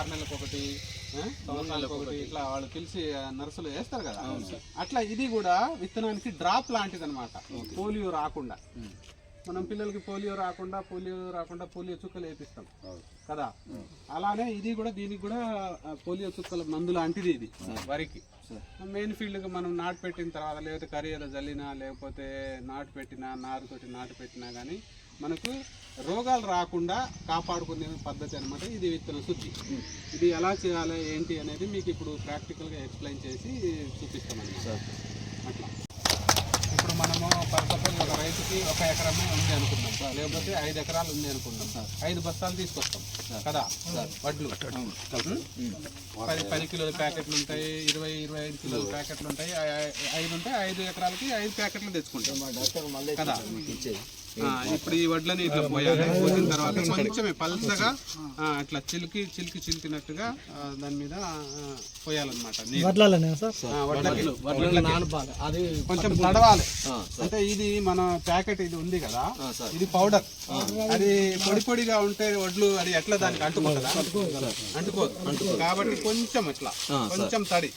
6 నెలలకు ఒకటి, సంవత్సరాలకు ఒకటి ఇట్లా వాళ్ళు పిలిచి నర్సులు వేస్తారు కదా, అట్లా ఇది కూడా విత్తనానికి డ్రాప్ లాంటిది అనమాట. పోలియో రాకుండా మనం పిల్లలకి పోలియో రాకుండా పోలియో చుక్కలు వేపిస్తాం కదా, అలానే ఇది కూడా దీనికి కూడా పోలియో చుక్కల మందు లాంటిది ఇది వరికి. మెయిన్ ఫీల్డ్గా మనం నాటు పెట్టిన తర్వాత లేకపోతే కరియాలో జల్లినా లేకపోతే నాటు పెట్టినా నారుతోటి నాటు పెట్టినా కానీ మనకు రోగాలు రాకుండా కాపాడుకునే పద్ధతి అనమాట ఇది విత్తన శుద్ధి. ఇది ఎలా చేయాలి ఏంటి అనేది మీకు ఇప్పుడు ప్రాక్టికల్గా ఎక్స్ప్లెయిన్ చేసి చూపిస్తామన్నమాట. అట్లా ఇప్పుడు మనము పర్సపోజ్ ఒక రైతుకి 1 ఎకరమే ఉంది అనుకుందాం, లేకపోతే 5 ఎకరాలు ఉంది అనుకుందాం, 5 బస్తాలు తీసుకొస్తాం కదా వడ్లు. 10 కిలోల ప్యాకెట్లు ఉంటాయి, 20-25 కిలోల ప్యాకెట్లు ఉంటాయి, 5 ఉంటే 5 ఎకరాలకి 5 ప్యాకెట్లు తెచ్చుకుంటాం కదా. ఇప్పుడు ఈ వడ్లని ఇట్లా పోయాలి, పోసిన తర్వాత కొంచెమే పల్సగా అట్లా చిలికినట్టుగా దాని మీద పోయాలన్నమాట. అది కొంచెం తడవాలి. అంటే ఇది మన ప్యాకెట్ ఇది ఉంది కదా, ఇది పౌడర్. అది పొడిగా ఉంటే వడ్లు అది ఎట్లా దానికి అంటుకోదు కాబట్టి కొంచెం ఇట్లా కొంచెం తడి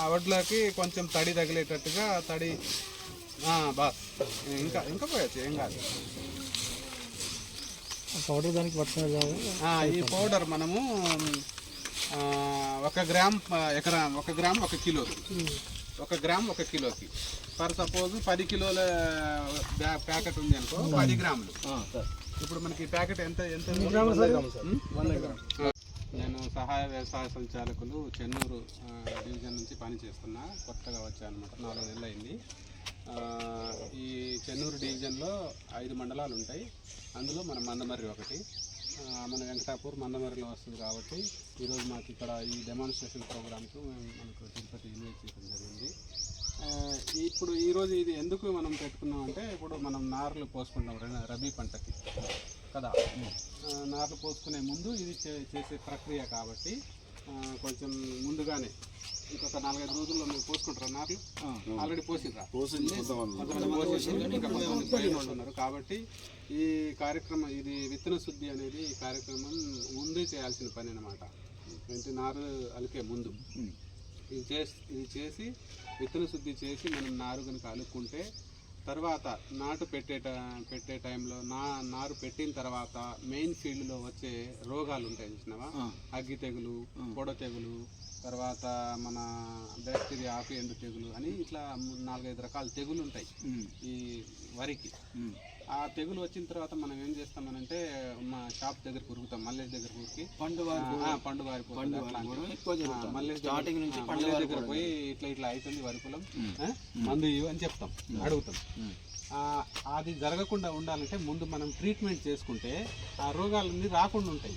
ఆ వడ్లకి కొంచెం తడి తగిలేటట్టుగా తడి బాస్ ఇంకా పోయచ్చు, ఏం కాదు. పౌడర్ దానికి పట్టుకునే ఈ పౌడర్ మనము 1 గ్రామ్ 1 కిలో 1 గ్రామ్ 1 కిలోకి ఫర్ సపోజ్ 10 కిలోల ప్యాకెట్ ఉంది అనుకో, 10 గ్రాములు. ఇప్పుడు మనకి ప్యాకెట్ ఎంత 100 గ్రాములు. నేను సహాయ వ్యవసాయ సంచాలకులు చెన్నూరు డివిజన్ నుంచి పని చేస్తున్నా, కొత్తగా వచ్చానమాట, 4 నెలలు అయింది. ఈ చెన్నూరు డివిజన్లో 5 మండలాలు ఉంటాయి, అందులో మన మందమర్రి ఒకటి. మన వెంకటాపూర్ మందమర్రిలో వస్తుంది కాబట్టి ఈరోజు మాకు ఇక్కడ ఈ డెమాన్స్ట్రేషన్ ప్రోగ్రామ్కు మనకు తిరుపతి ఇన్వైట్ చేయడం జరిగింది. ఇప్పుడు ఈరోజు ఇది ఎందుకు మనం పెట్టుకున్నాం అంటే, ఇప్పుడు మనం నార్లు పోసుకుంటాం రబీ పంటకి కదా, నార్లు పోసుకునే ముందు ఇది చేసే ప్రక్రియ కాబట్టి కొంచెం ముందుగానే ఇంకొక 4-5 రోజుల్లో మీరు పోసుకుంటారా నార్లు? ఆల్రెడీ పోసిర్రా? ఉన్నారు కాబట్టి ఈ కార్యక్రమం, ఇది విత్తన శుద్ధి అనేది ఈ కార్యక్రమం ముందే చేయాల్సిన పని అన్నమాట. నారు అలికే ముందు ఇది చేసి విత్తన శుద్ధి చేసి మనం నారు కనుక అలుక్కుంటే తర్వాత నాటు పెట్టే టైంలో నారు పెట్టిన తర్వాత మెయిన్ ఫీల్డ్లో వచ్చే రోగాలు ఉంటాయి చూసినావా, అగ్గి తెగులు, పొడ తెగులు, తర్వాత మన బ్యాక్టీరియా ఆకు ఎండు తెగులు అని ఇట్లా 4-5 రకాల తెగులు ఉంటాయి ఈ వరికి. ఆ తెగులు వచ్చిన తర్వాత మనం ఏం చేస్తామనంటే మా షాప్ దగ్గర ఉరుకుతాం, మల్లె దగ్గర ఉరికి పండు వారిపోతుంది. మల్లె దగ్గర పోయి ఇట్లా అవుతుంది వరి పొలం, మందు ఇవ్వు అని చెప్తాం, అడుగుతాం. అది జరగకుండా ఉండాలంటే ముందు మనం ట్రీట్మెంట్ చేసుకుంటే ఆ రోగాలన్నీ రాకుండా ఉంటాయి.